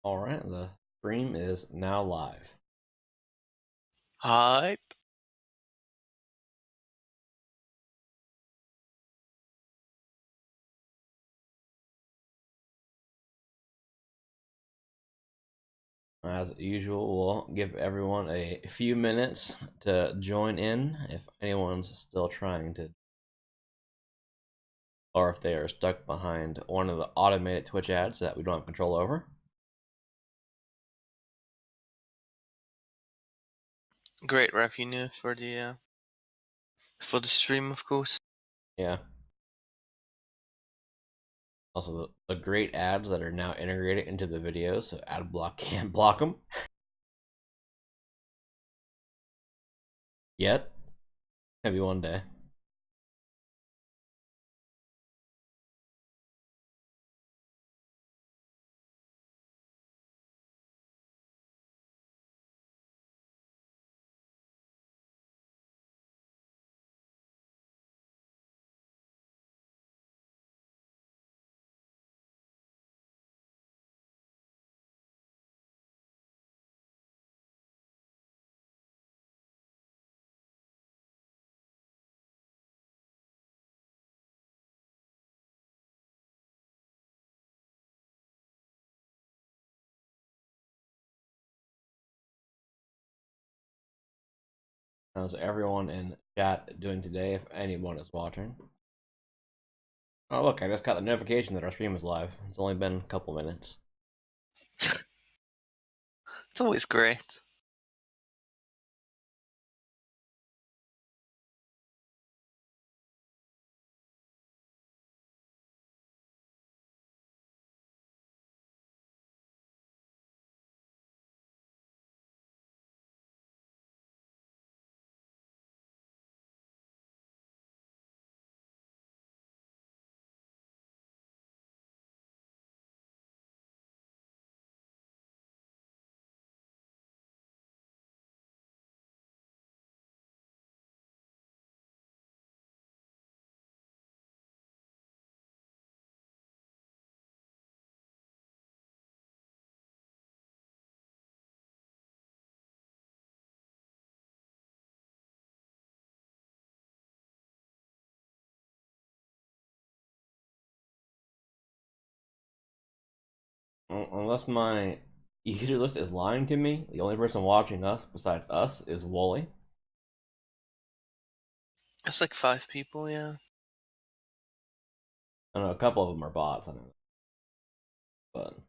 All right, the stream is now live. Hype. As usual, we'll give everyone a few minutes to join in if anyone's still trying to, or if they are stuck behind one of the automated Twitch ads that we don't have control over. Great revenue for the stream, of course. Yeah. Also, the great ads that are now integrated into the videos, so AdBlock can't block them yet. Maybe one day. How's everyone in chat doing today, if anyone is watching? Oh, look, I just got the notification that our stream is live. It's only been a couple minutes. It's always great. Unless my user list is lying to me, the only person watching us besides us is Wooly. It's like 5 people, yeah. I know a couple of them are bots. I know, but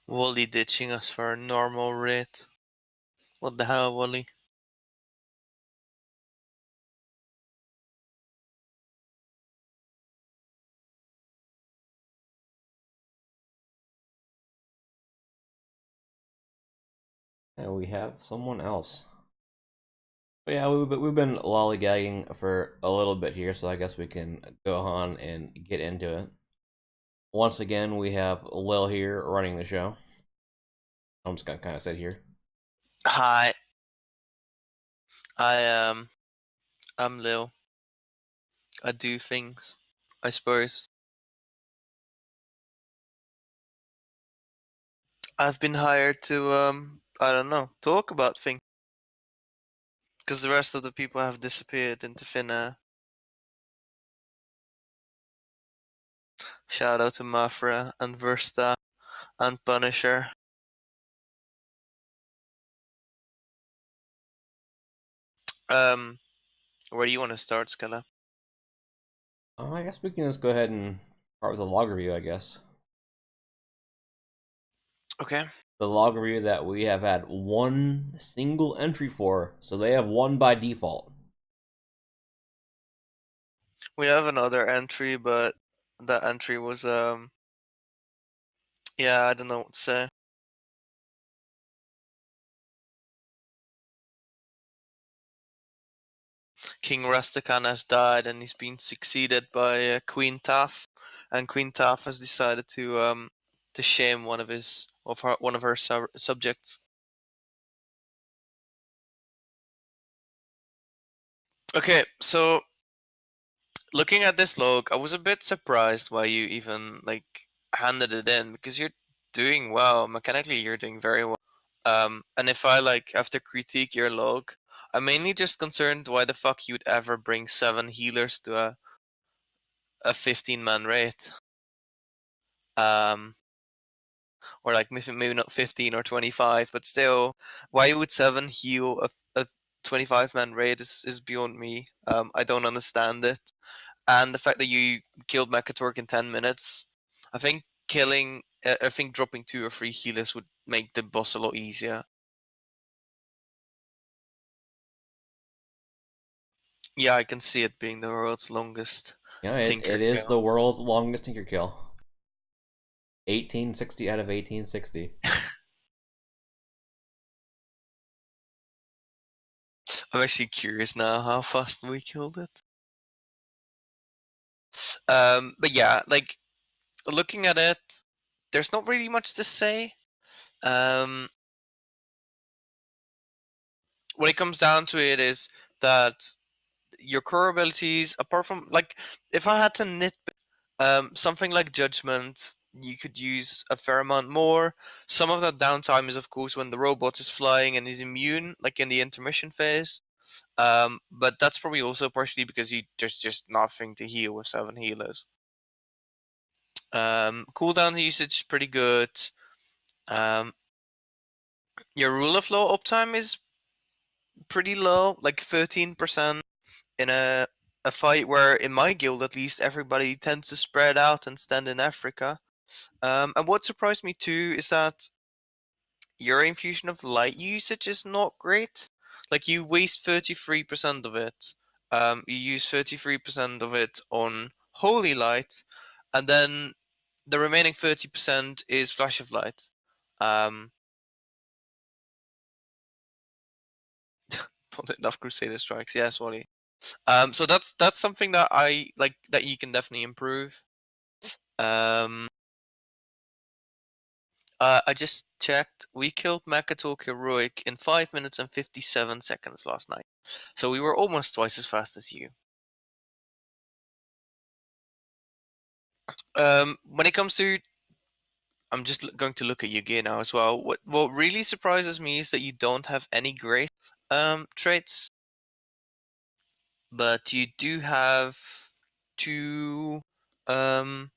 Wally ditching us for a normal rate. What the hell, Wally? yeah, we have someone else. But yeah, we've been lollygagging for a little bit here, so I guess we can go on and get into it. Once again, we have Lil here running the show. I'm just gonna kind of sit here. Hi. I I'm Lil. I do things, I suppose. I've been hired to I don't know, talk about things. Because the rest of the people have disappeared into thin air. Shout out to Mafra and Versta and Punisher. Um where do you want to start, Scala? I guess we can just go ahead and start with the log review, I guess. Okay. The log review that we have had one single entry for, so they have won by default. We have another entry, but that entry was yeah, I don't know what to say. King Rastakhan has died and he's been succeeded by Queen Taf, and Queen Taf has decided to shame one of her subjects. Okay, so looking at this log, I was a bit surprised why you even like handed it in because you're doing well. Mechanically, you're doing very well. And if I like have to critique your log, I'm mainly just concerned why the fuck you'd ever bring 7 healers to a 15-man raid. Um, or like maybe not 15 or 25, but still, why would 7 heal a 25-man raid is beyond me. I don't understand it. And the fact that you killed Mekatork in 10 minutes, I think I think dropping 2 or 3 healers would make the boss a lot easier. Yeah, I can see it being the world's longest You know, Tinker it is kill. the world's longest Tinker Kill. 1860 out of 1860. I'm actually curious now how fast we killed it. But yeah, like looking at it, there's not really much to say. Um, when it comes down to it, is that your core abilities, apart from like, if I had to nitpick, something like Judgment, you could use a fair amount more. Some of that downtime is, of course, when the robot is flying and is immune, like in the intermission phase. But that's probably also partially because there's just nothing to heal with 7 healers. Cooldown usage is pretty good. Um, your rule of law uptime is pretty low, like 13% in a fight where, in my guild at least, everybody tends to spread out and stand in Africa. And what surprised me too is that your infusion of light usage is not great. Like you waste 33% of it. You use 33% of it on holy light, and then the remaining 30% is flash of light. Um, not enough Crusader strikes. Yes, Wally. So that's something that I like that you can definitely improve. Um, I just checked. We killed Makatalk Heroic in 5 minutes and 57 seconds last night. So we were almost twice as fast as you. When it comes to, I'm just going to look at your gear now as well. What really surprises me is that you don't have any grace traits, but you do have two um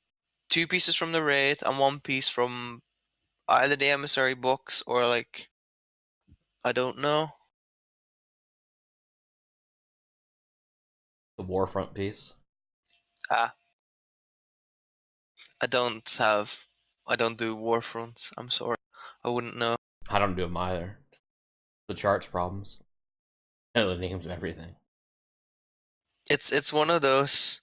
2 pieces from the raid and 1 piece from either the emissary box or like, I don't know. The Warfront piece. Ah, I don't have. I don't do Warfronts. I'm sorry. I wouldn't know. I don't do them either. The charts problems. And the names and everything. It's one of those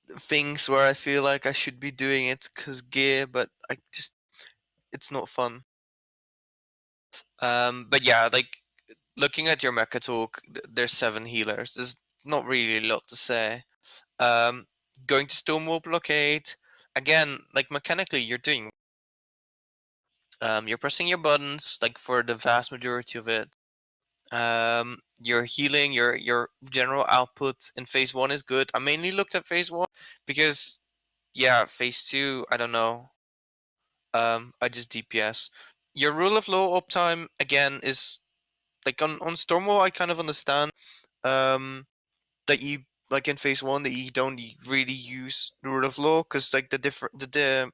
things where I feel like I should be doing it because gear, but I just it's not fun. But yeah, like looking at your mecha talk, there's 7 healers. There's not really a lot to say. Um, Going to Stonewall Blockade again. Like mechanically, you're pressing your buttons like for the vast majority of it. Your healing, your general output in phase one is good. I mainly looked at phase one because yeah, phase two, I don't know. I just DPS. Your rule of law uptime again is like on Stormwall. I kind of understand that you like in phase one that you don't really use the rule of law because like the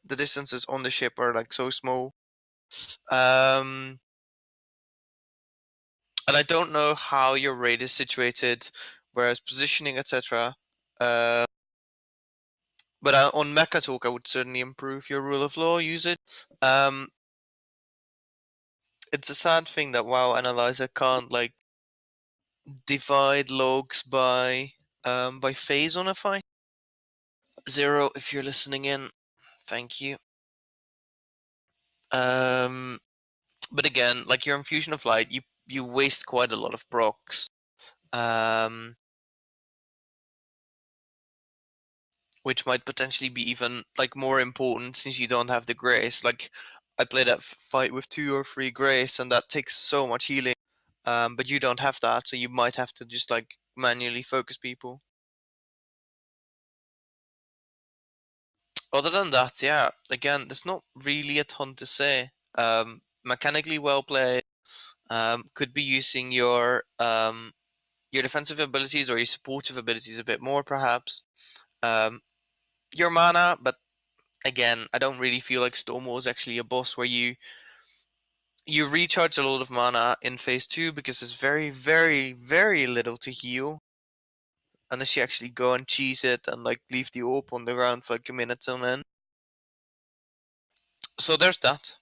distances on the ship are like so small. Um, and I don't know how your raid is situated, whereas positioning, etc. Uh, but on Mecha Talk, I would certainly improve your rule of law. Use it. Um, it's a sad thing that WoW Analyzer can't like divide logs by phase on a fight. Zero, if you're listening in, thank you. Um, but again, like your infusion of light, you waste quite a lot of procs. Um, which might potentially be even like more important since you don't have the grace. Like I played that fight with 2 or 3 grace, and that takes so much healing. But you don't have that, so you might have to just like manually focus people. Other than that, yeah, again, there's not really a ton to say. Mechanically well played. Could be using your defensive abilities or your supportive abilities a bit more, perhaps. Um, your mana, but again, I don't really feel like Stormwall is actually a boss where you recharge a lot of mana in phase 2 because there's very, very, very little to heal unless you actually go and cheese it and like leave the orb on the ground for like a minute on end. So there's that.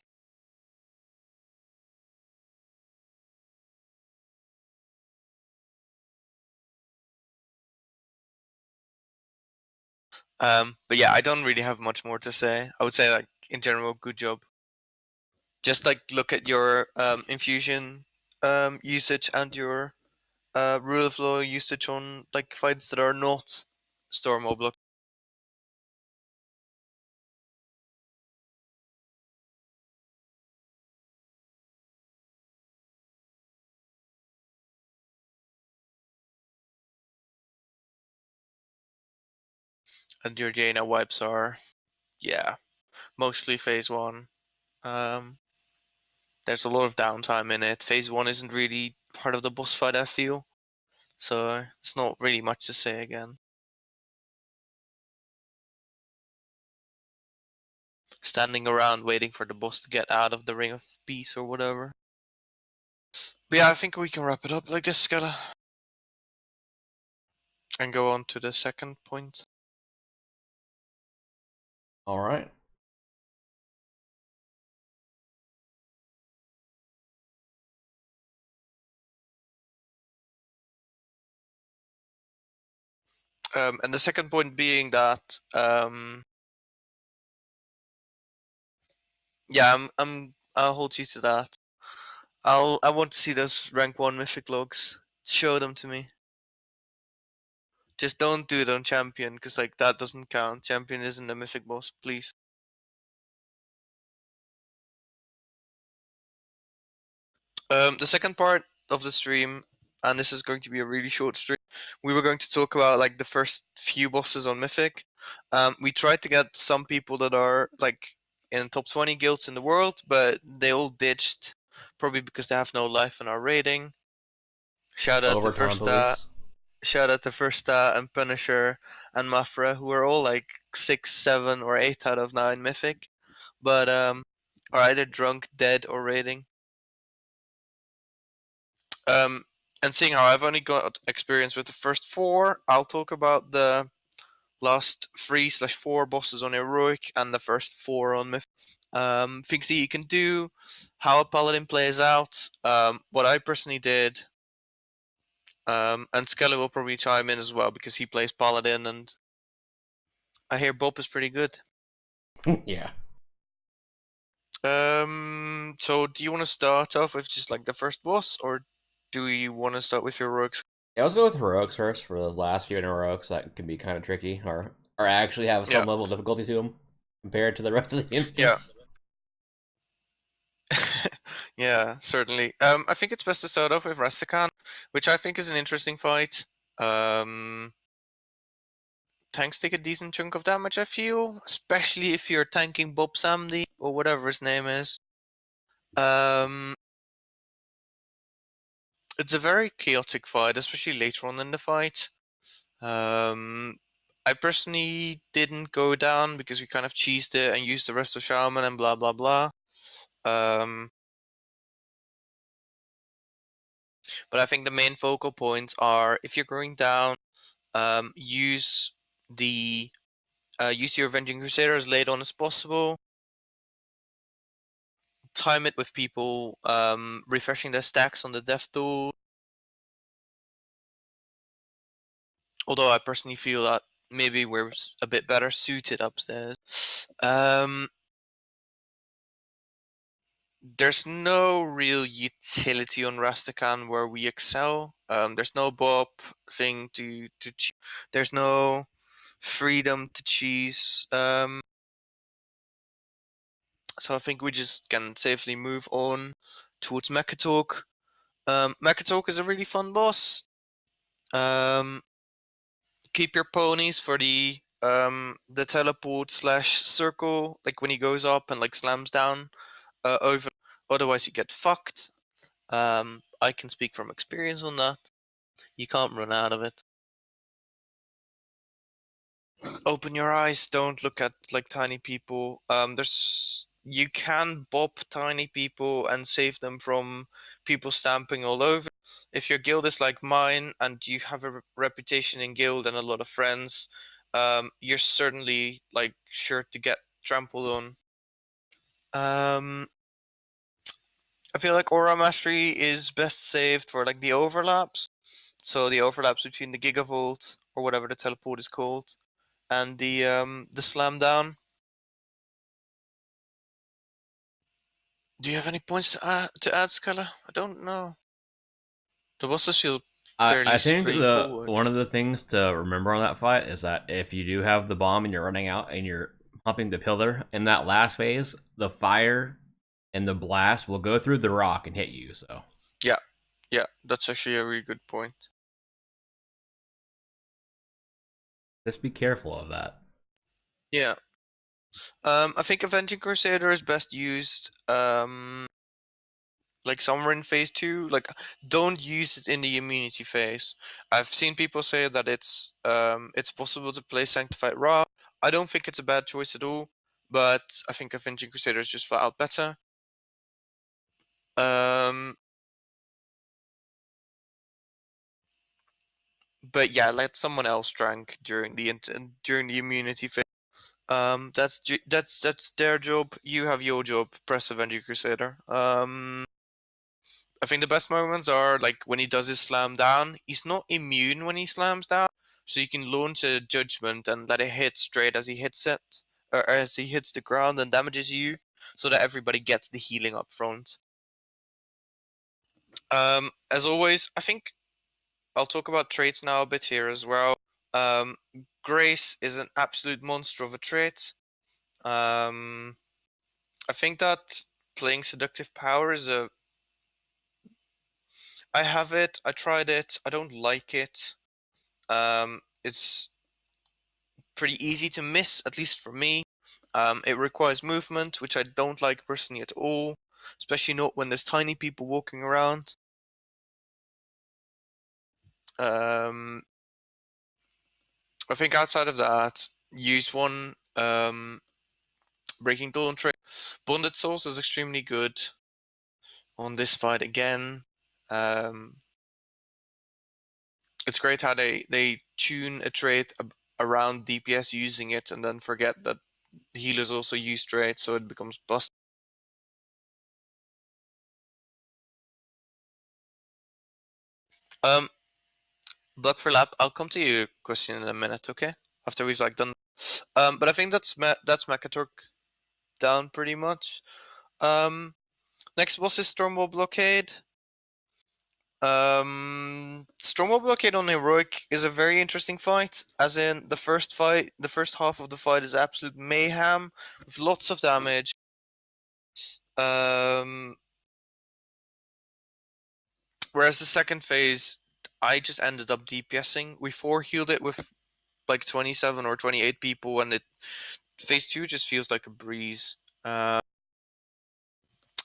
But yeah, I don't really have much more to say. I would say like in general, good job. Just like look at your infusion usage and your rule of law usage on like fights that are not storm or block. And your Jaina wipes are, yeah, mostly phase 1. Um, there's a lot of downtime in it. Phase 1 isn't really part of the boss fight, I feel. So it's not really much to say again. Standing around waiting for the boss to get out of the ring of peace or whatever. But yeah, I think we can wrap it up like this, Skella. And go on to the second point. All right. And the second point being that, yeah, I'll hold you to that. I want to see those rank 1 mythic logs. Show them to me. Just don't do it on champion, because like that doesn't count. Champion isn't a mythic boss, please. The second part of the stream, and this is going to be a really short stream, we were going to talk about like the first few bosses on Mythic. We tried to get some people that are like in top 20 guilds in the world, but they all ditched, probably because they have no life in our rating. Shout out to Overtime Versta, police. shout out to Versta and Punisher and Mafra, who are all like 6, 7, or 8 out of 9 Mythic, but are either drunk, dead, or raiding. Um, and seeing how I've only got experience with the first 4, I'll talk about the last 3/4 bosses on Heroic and the first 4 on Myth. Things that you can do, how a Paladin plays out, what I personally did, and Skelly will probably chime in as well because he plays Paladin, and I hear Bob is pretty good. Yeah. So do you want to start off with just like the first boss, or do you want to start with Heroics? Yeah, let's go with heroics first for the last few in heroics that can be kind of tricky or actually have Yeah, some level of difficulty to them compared to the rest of the yeah. instance. Yeah, certainly. I think it's best to start off with Rastakhan, which I think is an interesting fight. Tanks take a decent chunk of damage, I feel, especially if you're tanking Bob Samdi or whatever his name is. Um, it's a very chaotic fight, especially later on in the fight. I personally didn't go down because we kind of cheesed it and used the rest of Shaman and blah blah blah. Um, but I think the main focal points are if you're going down, use the use your Avenging Crusader as late on as possible. Time it with people refreshing their stacks on the death tool. Although I personally feel that maybe we're a bit better suited upstairs. There's no real utility on Rastakhan where we excel. There's no Bob thing to there's no freedom to cheese. So I think we just can safely move on towards Mekatalk. Mekatalk is a really fun boss. Um, keep your ponies for the teleport slash circle, like when he goes up and like slams down over. Otherwise, you get fucked. I can speak from experience on that. You can't run out of it. Open your eyes. Don't look at like tiny people. There's you can bop tiny people and save them from people stamping all over. If your guild is like mine and you have a reputation in guild and a lot of friends, you're certainly like sure to get trampled on. Um, I feel like aura mastery is best saved for like the overlaps. So the overlaps between the gigavolt or whatever the teleport is called and the slam down. Do you have any points to add, Skella? I don't know. The bosses feel I fairly think the straightforward. one of the things to remember on that fight is that if you do have the bomb and you're running out and you're pumping the pillar in that last phase, the fire and the blast will go through the rock and hit you. So Yeah, yeah, that's actually a really good point. just be careful of that. Yeah. I think Avenging Crusader is best used like somewhere in phase 2. Like don't use it in the immunity phase. I've seen people say that it's possible to play Sanctified Ra. I don't think it's a bad choice at all, but I think Avenging Crusader is just flat out better. Um but yeah, let someone else drank during the immunity phase. That's their job. You have your job. Press Avenger Crusader. I think the best moments are like when he does his slam down. He's not immune when he slams down, so you can launch a judgment and let it hit straight as he hits it, or as he hits the ground and damages you, so that everybody gets the healing up front. As always, I think I'll talk about traits now a bit here as well. Um, Grace is an absolute monster of a trait. Um, I think that playing Seductive Power is a. I have it. I tried it. I don't like it. It's pretty easy to miss, at least for me. It requires movement, which I don't like personally at all, especially not when there's tiny people walking around. Um, I think outside of that, use one Breaking Dawn trait. Bonded Souls is extremely good on this fight again. Um, it's great how they tune a trait around DPS using it and then forget that healers also use traits, so it becomes bust. Um, Block for lap. I'll come to your question in a minute, okay? After we've like done. But I think that's Makatork down pretty much. Um, next boss is Stormwall Blockade. Stormwall Blockade on Heroic is a very interesting fight. As in the first fight, the first half of the fight is absolute mayhem with lots of damage. Um, whereas the second phase, I just ended up DPSing. We 4 healed it with like 27 or 28 people, and it phase 2 just feels like a breeze.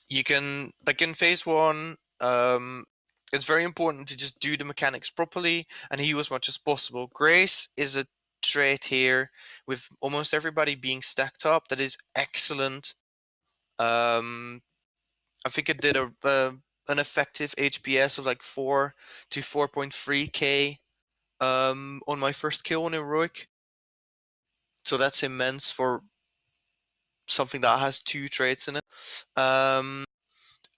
You can like in phase 1, it's very important to just do the mechanics properly and heal as much as possible. Grace is a trait here with almost everybody being stacked up that is excellent. um I think it did an effective HPS of like 4 to 4.3k on my first kill on heroic, so that's immense for something that has 2 traits in it.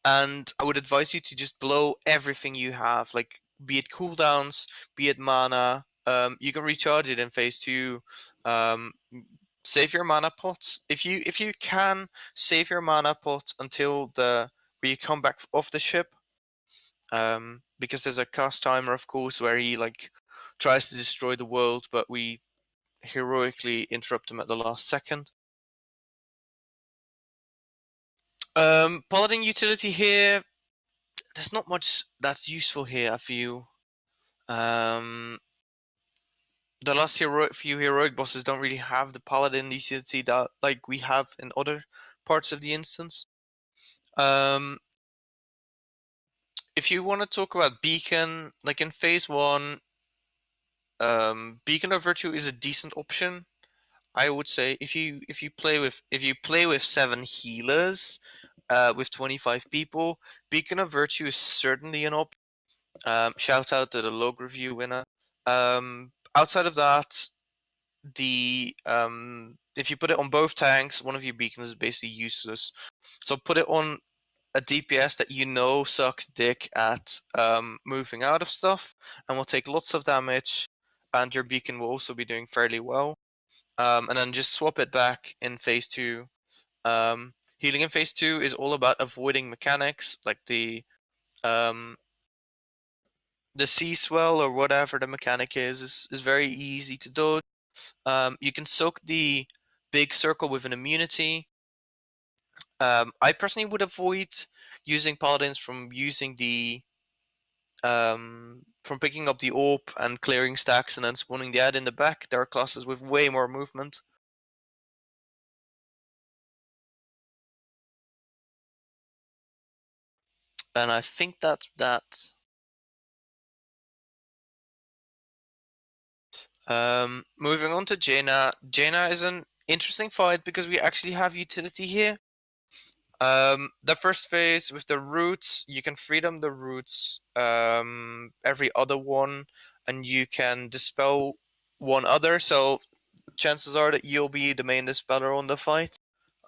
And I would advise you to just blow everything you have, like be it cooldowns, be it mana. You can recharge it in phase 2. Um, save your mana pots if you can. Save your mana pot until the where you come back off the ship. Because there's a cast timer, of course, where he like tries to destroy the world, but we heroically interrupt him at the last second. Paladin utility here. There's not much that's useful here, I feel. Um, the last few heroic bosses don't really have the paladin utility that like we have in other parts of the instance. Um, if you want to talk about Beacon, like in phase one, Beacon of Virtue is a decent option. I would say if you play with 7 healers, with 25 people, Beacon of Virtue is certainly an option. Shout out to the log review winner. Outside of that, the if you put it on both tanks, one of your beacons is basically useless. So put it on a DPS that you know sucks dick at moving out of stuff and will take lots of damage, and your beacon will also be doing fairly well. And then just swap it back in phase two. Healing in phase two is all about avoiding mechanics like um, the sea swell or whatever the mechanic is very easy to dodge. You can soak the big circle with an immunity. I personally would avoid using paladins from using the from picking up the orb and clearing stacks and then spawning the ad in the back. There are classes with way more movement. And I think that's that. Moving on to Jaina. Jaina is an interesting fight because we actually have utility here. The first phase with the roots, you can freedom the roots every other one, and you can dispel one other. So chances are that you'll be the main dispeller on the fight.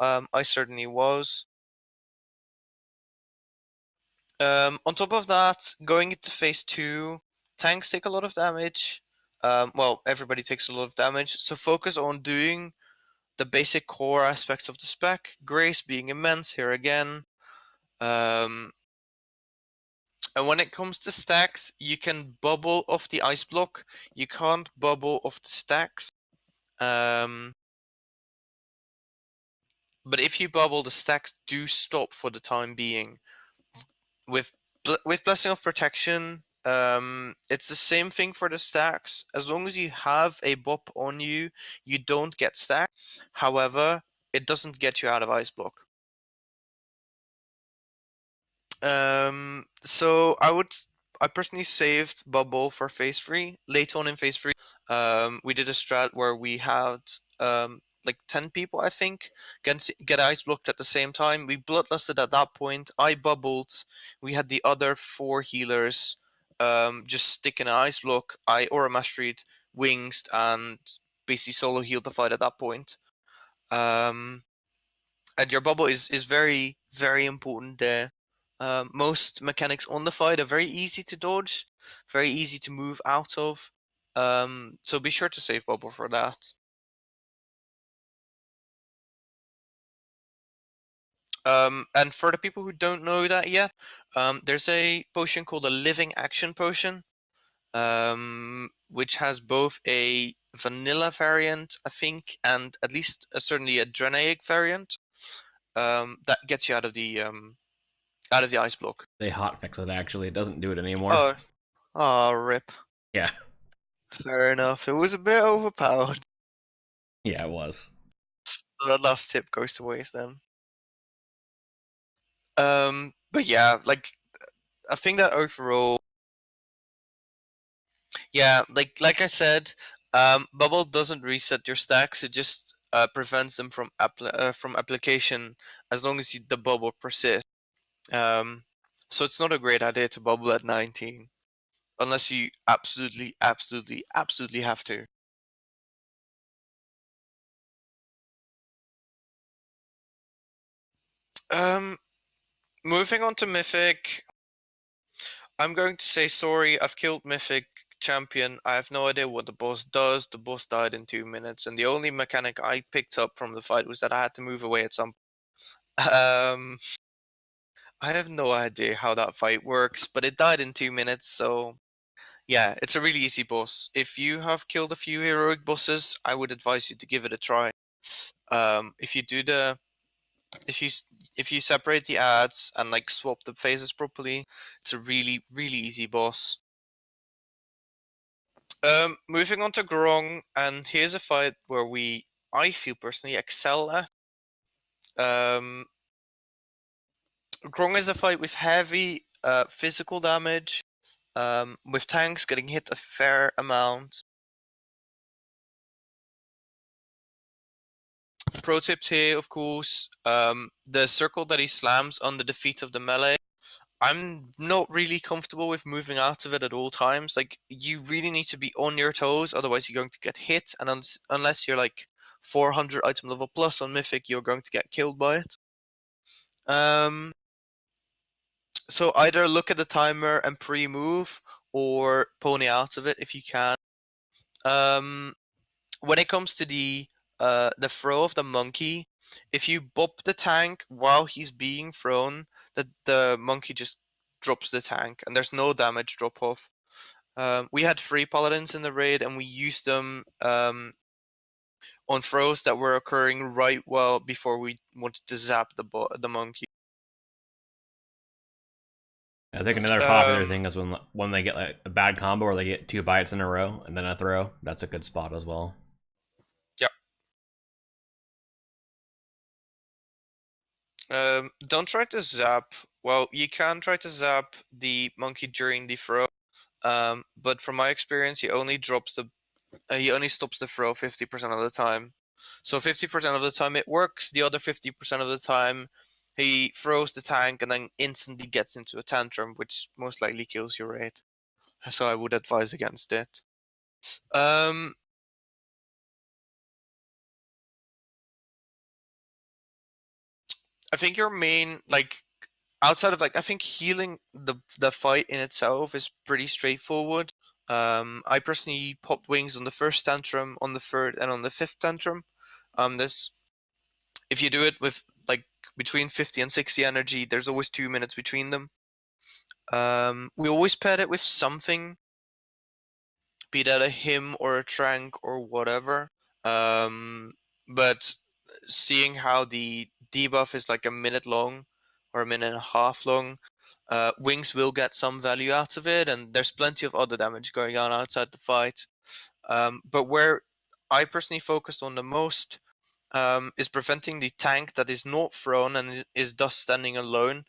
I certainly was. On top of that, going into phase two, tanks take a lot of damage. Well, everybody takes a lot of damage, so focus on doing the basic core aspects of the spec. Grace being immense here again. Um, and when it comes to stacks, you can bubble off the ice block. You can't bubble off the stacks. Um, but if you bubble, the stacks do stop for the time being. With Blessing of Protection, it's the same thing for the stacks. As long as you have a bop on you, you don't get stacked. However, it doesn't get you out of ice block. So I personally saved bubble for phase three. Late on in phase three, we did a strat where we had like 10 people, I think, get ice blocked at the same time. We bloodlusted at that point. I bubbled. We had the other 4 healers just stick in an ice block. I Aura Mastered, Wings, and basically solo healed the fight at that point. Um, and your bubble is very very important there. Most mechanics on the fight are very easy to dodge, very easy to move out of. So be sure to save bubble for that. And for the people who don't know that yet, there's a potion called a Living Action Potion, which has both a vanilla variant, I think, and at least certainly a Drenaic variant. That gets you out of the ice block. They hotfix it actually. It doesn't do it anymore. Oh, oh, rip. Yeah. Fair enough. It was a bit overpowered. Yeah, it was. So that last tip goes to waste then. But yeah, like I think that overall, yeah, like I said, bubble doesn't reset your stacks. It just prevents them from application as long as the bubble persists. Um, so it's not a great idea to bubble at 19 unless you absolutely have to. Um, Moving on to Mythic, I'm going to say sorry. I've killed Mythic Champion. I have no idea what the boss does. The boss died in 2 minutes, and the only mechanic I picked up from the fight was that I had to move away at some. Um, I have no idea how that fight works, but it died in 2 minutes. So yeah, it's a really easy boss. If you have killed a few heroic bosses, I would advise you to give it a try. If you do the if you if you separate the ads and like swap the phases properly, it's a really easy boss. Moving on to Grong, and here's a fight where I feel personally, excel at. Um, Grong is a fight with heavy physical damage, with tanks getting hit a fair amount. Pro tips here, of course, the circle that he slams on the defeat of the melee. I'm not really comfortable with moving out of it at all times. Like, you really need to be on your toes, otherwise you're going to get hit, and unless you're like 400 item level plus on Mythic, you're going to get killed by it. So either look at the timer and pre-move, or pony out of it if you can. When it comes to the throw of the monkey, if you bop the tank while he's being thrown, the monkey just drops the tank, and there's no damage drop off. We had 3 paladins in the raid, and we used them on throws that were occurring right well before we wanted to zap the monkey. I think another popular thing is when they get like a bad combo or they get 2 bites in a row and then a throw. That's a good spot as well. Don't try to zap. Well, you can try to zap the monkey during the throw, but from my experience, he only stops the throw 50% of the time. So 50% of the time it works. The other 50% of the time, he throws the tank and then instantly gets into a tantrum, which most likely kills your raid. So I would advise against it. I think your main, like, outside of, like, I think healing the fight in itself is pretty straightforward. I personally popped wings on the first tantrum, on the third, and on the fifth tantrum. This, if you do it with like between 50 and 60 energy, there's always 2 minutes between them. We always paired it with something, be that a hymn or a trank or whatever. But seeing how the debuff is like a minute long or a minute and a half long, wings will get some value out of it, and there's plenty of other damage going on outside the fight. But where I personally focused on the most is preventing the tank that is not thrown and is thus standing alone,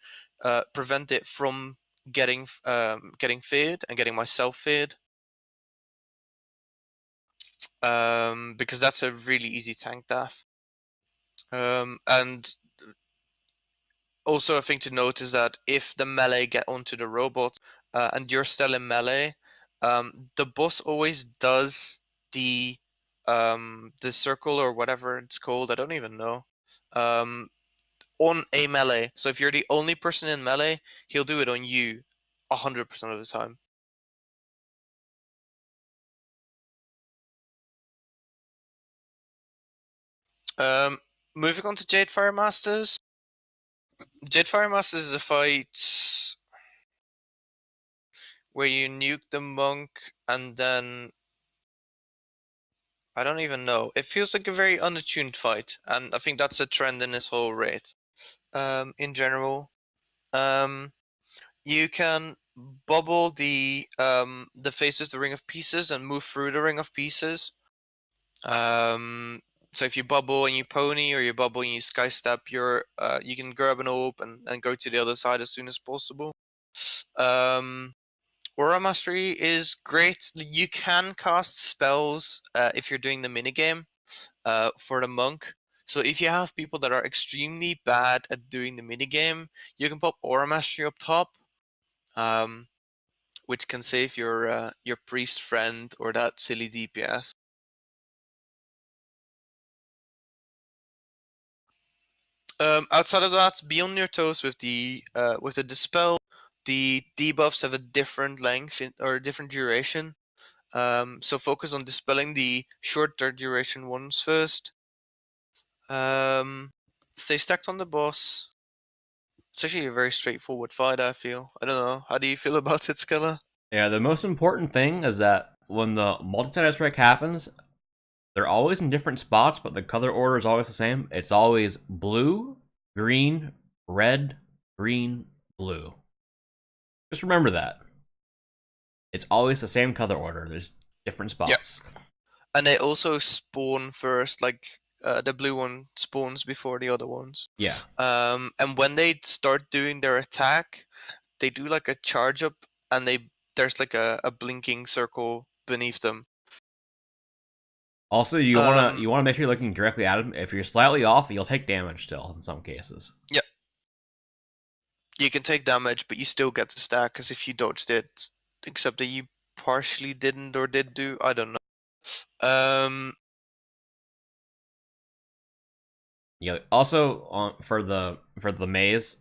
prevent it from getting feared and getting myself feared. Because that's a really easy tank death. And also a thing to note is that if the melee get onto the robot and you're still in melee, the boss always does the circle or whatever it's called. I don't even know. On a melee. So if you're the only person in melee, he'll do it on you 100% of the time. Moving on to Jadefire Masters. Jadefire Masters is a fight where you nuke the monk and then I don't even know. It feels like a very unattuned fight, and I think that's a trend in this whole raid. In general, you can bubble the face of the Ring of Pieces and move through the Ring of Pieces. So if you bubble and you pony, or you bubble and you sky step, you can grab an orb and go to the other side as soon as possible. Aura Mastery is great. You can cast spells if you're doing the minigame for the monk. So if you have people that are extremely bad at doing the minigame, you can pop Aura Mastery up top, which can save your priest friend or that silly DPS. Outside of that, be on your toes with the dispel. The debuffs have a different length or a different duration. So focus on dispelling the shorter duration ones first. Stay stacked on the boss. It's actually a very straightforward fight, I feel. I don't know. How do you feel about it, Skella? Yeah, the most important thing is that when the multi-side strike happens, they're always in different spots, but the color order is always the same. It's always blue, green, red, green, blue. Just remember that. It's always the same color order. different Yeah, spots. and they also spawn first. Like the blue one spawns before the other ones. Yeah. And when they start doing their attack, they do like a charge up, and there's like a blinking circle beneath them. Also, Um, you wanna make sure you're looking directly at him. If you're slightly off, you'll take damage still in some cases. yeah, you can take damage, but you still get the stack because if you dodged it, except that you partially didn't or did do, I don't know. Yeah. Also, for the maze,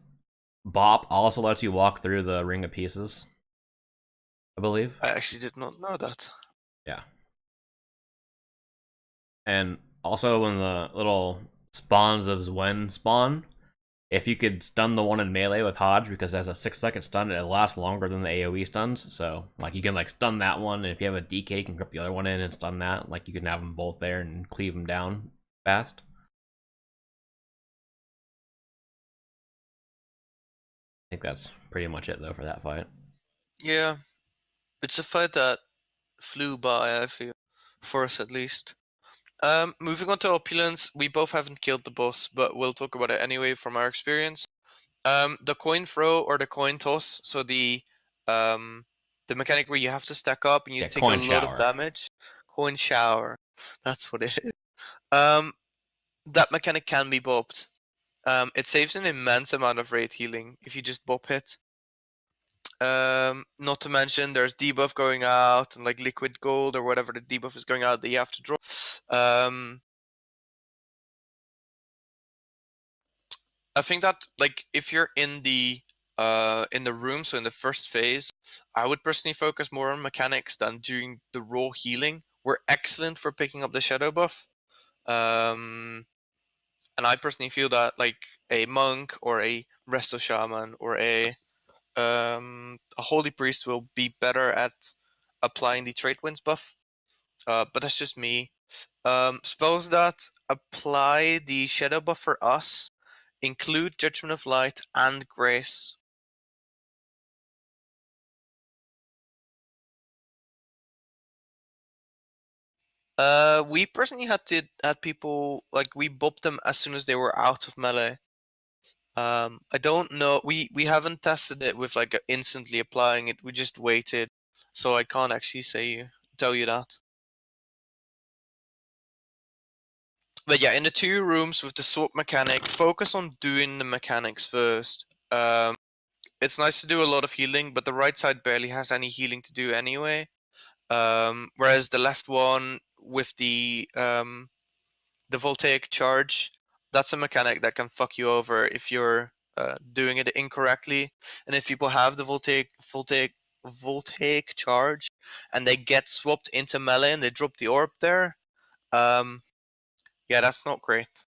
Bop also lets you walk through the Ring of Pieces, I believe. I actually did not know that. Yeah. And also when the little spawns of Zwen spawn, if you could stun the one in melee with Hodge, because as a 6-second stun, it lasts longer than the AoE stuns. So like you can like stun that one, and if you have a DK, you can grip the other one in and stun that. Like you can have them both there and cleave them down fast. I think that's pretty much it though for that fight. Yeah, it's a fight that flew by, I feel, for us at least. Moving on to Opulence, we both haven't killed the boss, but we'll talk about it anyway from our experience. The coin throw or the coin toss, so um the mechanic where you have to stack up and you Yeah, take a coin lot of shower. damage. Coin shower, that's what it is. Um, that mechanic can be bopped. It saves an immense amount of rate healing if you just bop it. Not to mention there's debuff going out and like liquid gold or whatever the debuff is going out that you have to draw. I think that like if you're in the room, so in the first phase, I would personally focus more on mechanics than doing the raw healing. We're excellent for picking up the shadow buff. Um, and I personally feel that like a monk or a resto shaman or a holy priest will be better at applying the trade winds buff. But that's just me. Spells that apply the shadow buff for us include Judgment of Light and Grace. We personally had people like we bopped them as soon as they were out of melee. I don't know. We haven't tested it with like instantly applying it. We just waited, so I can't actually tell you that. But yeah, in the 2 rooms with the swap mechanic, focus on doing the mechanics first. It's nice to do a lot of healing, but the right side barely has any healing to do anyway. Whereas the left one with the voltaic charge, that's a mechanic that can fuck you over if you're doing it incorrectly. And if people have the voltaic charge and they get swapped into melee and they drop the orb there, um, yeah, that's not great,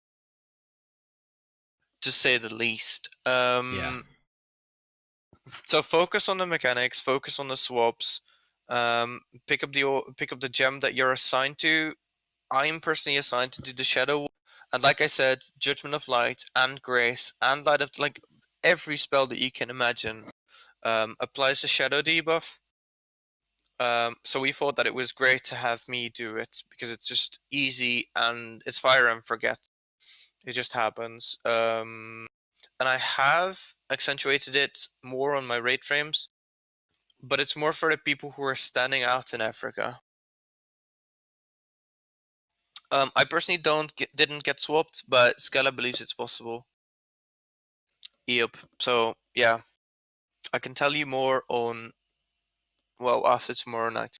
to say the least. Yeah. So focus on the mechanics, focus on the swaps. Pick up the gem that you're assigned to. I'm personally assigned to do the shadow, and like I said, Judgment of Light and Grace and Light of like every spell that you can imagine applies the shadow debuff. So we thought that it was great to have me do it because it's just easy and it's fire and forget. It just happens. And I have accentuated it more on my rate frames, but it's more for the people who are standing out in Africa. I personally didn't get swapped, but Scala believes it's possible. Yep. So yeah, I can tell you more on after tomorrow night.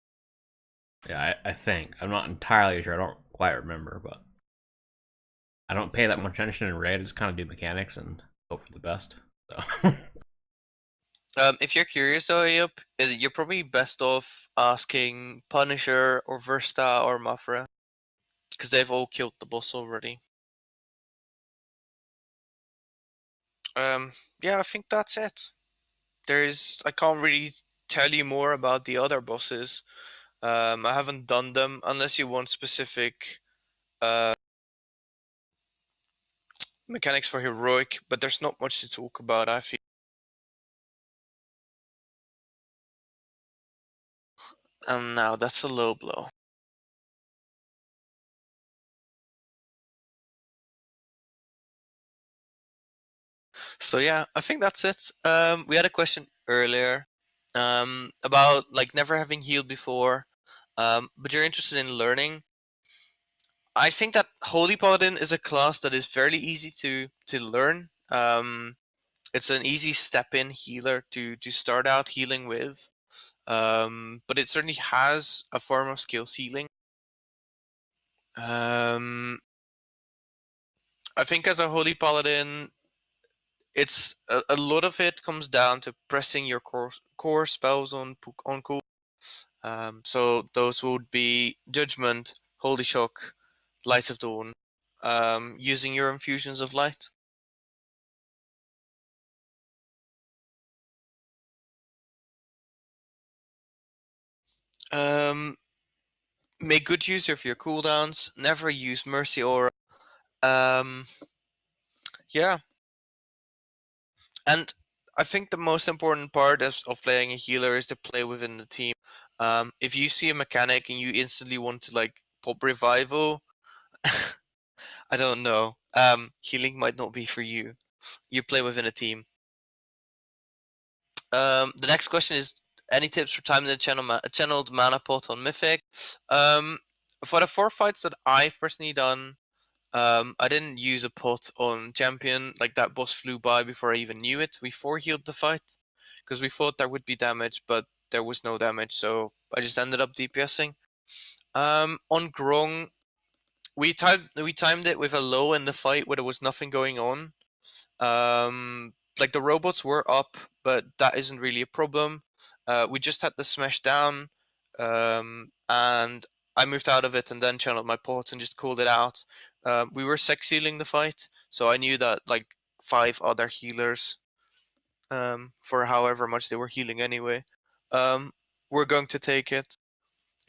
Yeah, I think. I'm not entirely sure. I don't quite remember, but I don't pay that much attention in raid. I just kind of do mechanics and hope for the best. So If you're curious though, yep, you're probably best off asking Punisher or Versta or Mafra because they've all killed the boss already. Um, yeah, I think that's it. I can't really tell you more about the other bosses. I haven't done them unless you want specific uh, mechanics for heroic, but there's not much to talk about. I feel. And now that's a low blow. So yeah, I think that's it. We had a question earlier about like never having healed before, but you're interested in learning. I think that Holy Paladin is a class that is fairly easy to learn. It's an easy step in healer to start out healing with, but it certainly has a form of skill ceiling. Um, I think as a Holy Paladin, it's a lot of it comes down to pressing your core spells on cool. So those would be Judgment, Holy Shock, Light of Dawn, using your infusions of light. Um, make good use of your cooldowns. Never use Mercy Aura. Um, yeah, and I think the most important part of playing a healer is to play within the team. If you see a mechanic and you instantly want to like pop revival, I don't know. Healing might not be for you. You play within a team. The next question is any tips for timing the channeled mana pot on Mythic? Um, for the 4 fights that I've personally done, I didn't use a pot on champion. Like that boss flew by before I even knew it. We 4-healed the fight because we thought there would be damage, but there was no damage, so I just ended up DPSing. On Grong, we timed it with a low in the fight where there was nothing going on. Like the robots were up, but that isn't really a problem. We just had to smash down, and I moved out of it and then channeled my port and just cooled it out. We were sec sealing the fight, so I knew that like 5 other healers, for however much they were healing anyway, were going to take it.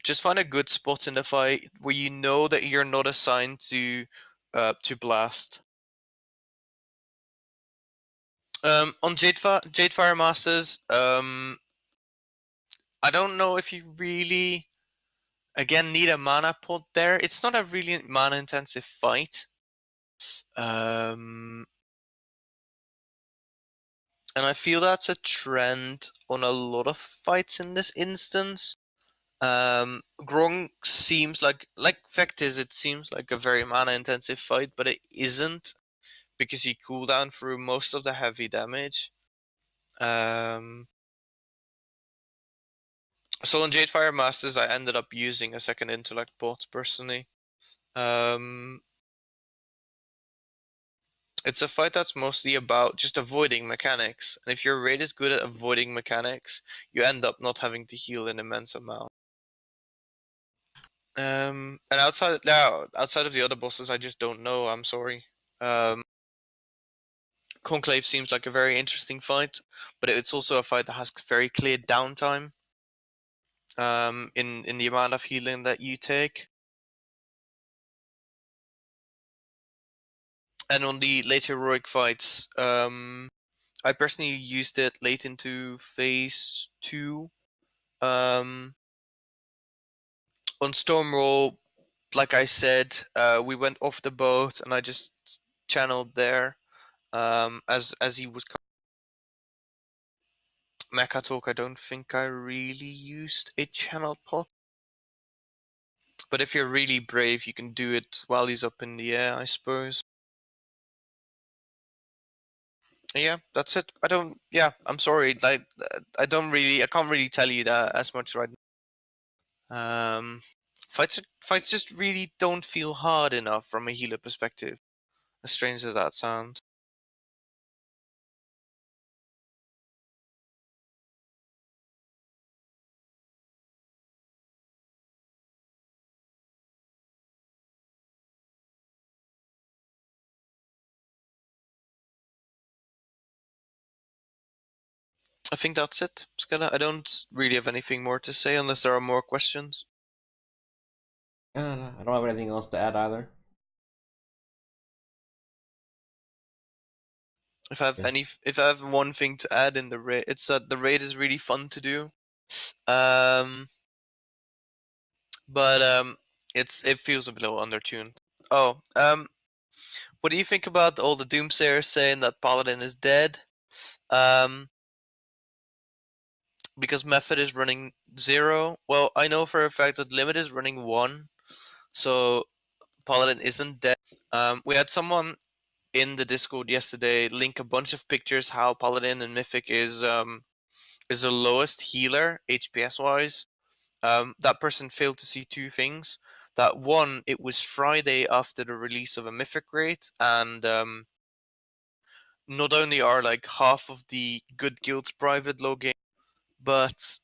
Just find a good spot in the fight where you know that you're not assigned to blast. On Jadefire Masters, I don't know if you really again need a mana pot there. It's not a really mana intensive fight. Um, and I feel that's a trend on a lot of fights in this instance. Grong seems like Vectis, it seems like a very mana intensive fight, but it isn't because you cool down through most of the heavy damage. So on Jadefire Masters, I ended up using a second intellect bot personally. Um, it's a fight that's mostly about just avoiding mechanics, and if your raid is good at avoiding mechanics, you end up not having to heal an immense amount. And outside of the other bosses, I just don't know. I'm sorry. Conclave seems like a very interesting fight, but it's also a fight that has very clear downtime. In the amount of healing that you take. And on the late heroic fights, I personally used it late into phase 2. On Stormroll, like I said, we went off the boat and I just channeled there. As he was Mecha Talk, I don't think I really used a channel pot. But if you're really brave, you can do it while he's up in the air, I suppose. Yeah, that's it. I'm sorry. Like, I can't really tell you that as much right now. Fights just really don't feel hard enough from a healer perspective. As strange as that sounds. I think that's it, Skella. I don't really have anything more to say unless there are more questions. I don't have anything else to add either. Yeah. If I have one thing to add in the raid, it's that the raid is really fun to do. Um, but it feels a little undertuned. Oh, what do you think about all the doomsayers saying that Paladin is dead? Um, because Method is running 0. Well, I know for a fact that Limit is running 1, so Paladin isn't dead. We had someone in the Discord yesterday link a bunch of pictures how Paladin and Mythic is the lowest healer HPS wise. That person failed to see two things. That one, it was Friday after the release of a Mythic raid, and not only are like half of the good guilds private low game, but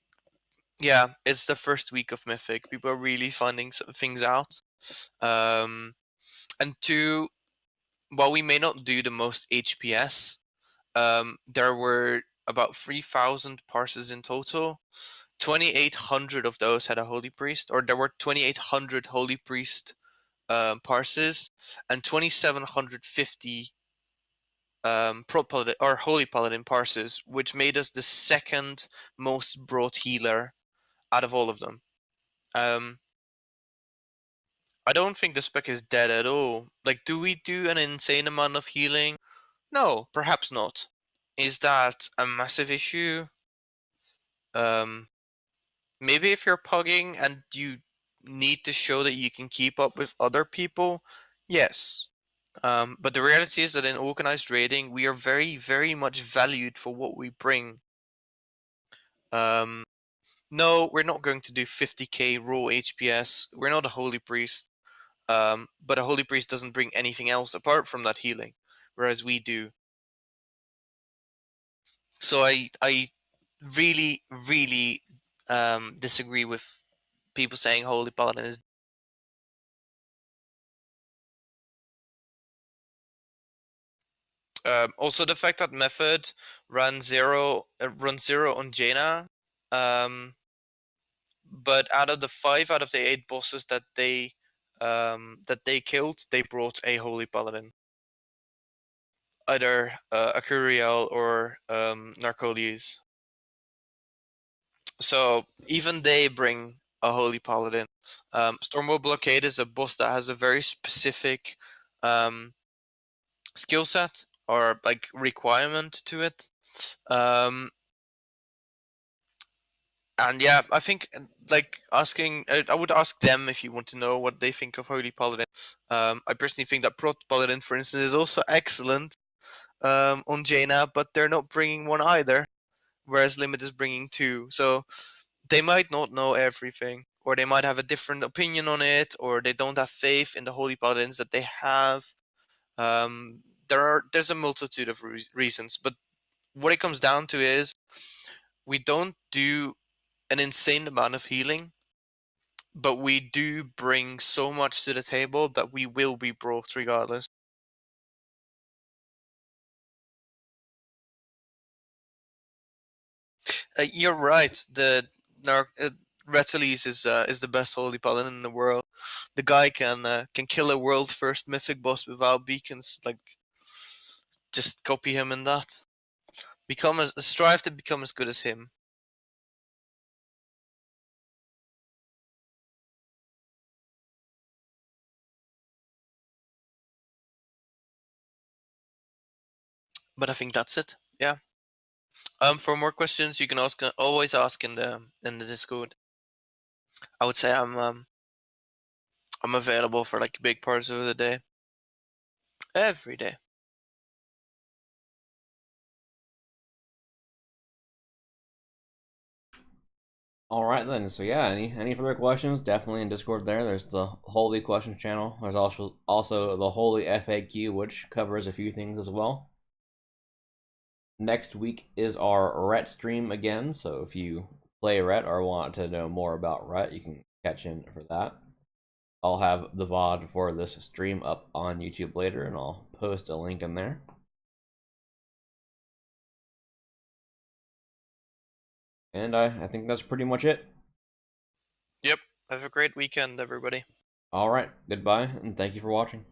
yeah, it's the first week of Mythic. People are really finding some things out. And two, while we may not do the most HPS, there were about 3,000 parses in total. 2,800 of those had a holy priest, or there were 2,800 holy priest parses, and 2,750 pro paladin or holy paladin parses, which made us the second most broad healer out of all of them. I don't think the spec is dead at all. Like, do we do an insane amount of healing? No, perhaps not. Is that a massive issue? Maybe if you're pugging and you need to show that you can keep up with other people, yes. But the reality is that in organized raiding, we are very, very much valued for what we bring. No, we're not going to do 50k raw HPS. We're not a holy priest. But a holy priest doesn't bring anything else apart from that healing, whereas we do. So I really, really disagree with people saying holy paladin is. Also, the fact that Method runs zero on Jaina, but out of the 8 bosses that they killed, they brought a holy paladin, either Akuriel or Narcoles. So even they bring a holy paladin. Stormwall Blockade is a boss that has a very specific skill set or like requirement to it. And yeah, I think like asking, I would ask them if you want to know what they think of Holy Paladin. I personally think that Prot Paladin, for instance, is also excellent on Jaina, but they're not bringing one either, whereas Limit is bringing two. So they might not know everything, or they might have a different opinion on it, or they don't have faith in the Holy Paladins that they have. There's a multitude of reasons, but what it comes down to is we don't do an insane amount of healing, but we do bring so much to the table that we will be brought regardless. You're right. Retiles is the best holy paladin in the world. The guy can kill a world first mythic boss without beacons. Like, just copy him in that. Strive to become as good as him. But I think that's it. Yeah. For more questions, you can always ask in the Discord. I would say I'm available for like big parts of the day. Every day. All right then. So yeah, any further questions? Definitely in Discord. There's the Holy Questions channel. There's also the Holy FAQ, which covers a few things as well. Next week is our Ret stream again. So if you play Ret or want to know more about Ret, you can catch in for that. I'll have the VOD for this stream up on YouTube later, and I'll post a link in there. And I think that's pretty much it. Yep. Have a great weekend, everybody. All right. Goodbye, and thank you for watching.